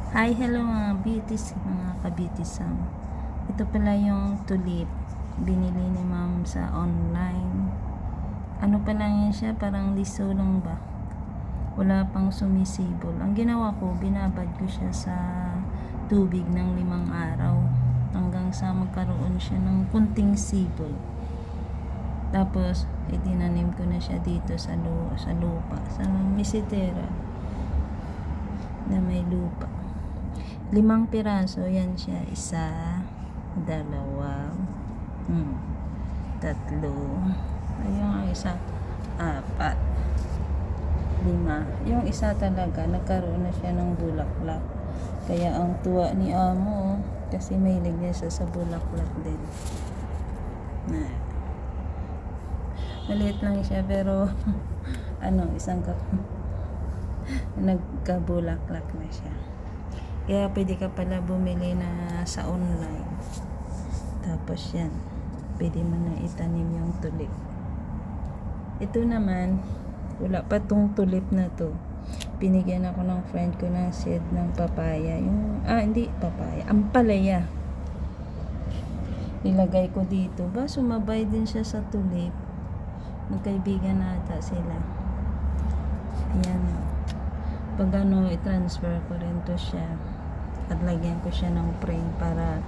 Hi, hello mga beauties, mga ka-beautysam. Ito pala yung tulip. Binili ni ma'am sa online. Ano pa lang yan siya, parang liso lang ba? Wala pang sumisibol. Ang ginawa ko, binabad ko siya sa tubig ng 5 araw. Hanggang sa magkaroon siya ng kunting sibol. Tapos, itinanim ko na siya dito sa lupa. Sa misidera na may lupa. 5 piraso, yan siya. 1, 2, 3. Ayun ang isa, 4, 5. Yung isa talaga, nagkaroon na siya ng bulaklak. Kaya ang tuwa ni amo, kasi mahilig niya siya sa bulaklak din. Maliit lang siya, pero isang nagkabulaklak na siya. Kaya pwede ka pala bumili na sa online. Tapos yan, pwede mo na itanim yung tulip. Ito naman, wala pa tong tulip na to. Binigyan ako ng friend ko ng seed ng papaya. Hindi papaya, ampalaya. Ilagay ko dito. Sumabay din siya sa tulip. Magkaibigan nata sila. Ayan. Pag i-transfer ko rin to siya. At lagyan ko siya ng frame para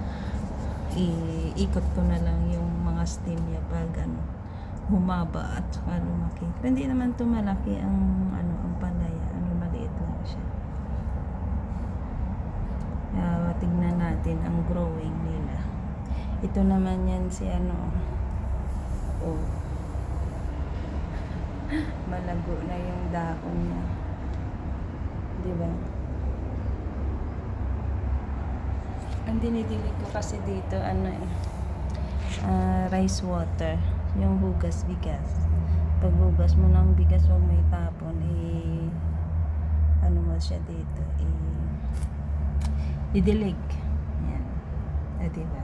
iikot ko na lang yung mga stem niya pag humaba at saka lumaki. Pero hindi naman to malaki ang palaya. Maliit lang siya. Tignan natin ang growing nila. Ito naman yan si malago na yung dahon niya. Diba? Ang dinidilig ko kasi dito rice water, yung hugas bigas. Pag hugas mo ng bigas, huwag mo itapon, mo siya dito, idilig yan. Diba?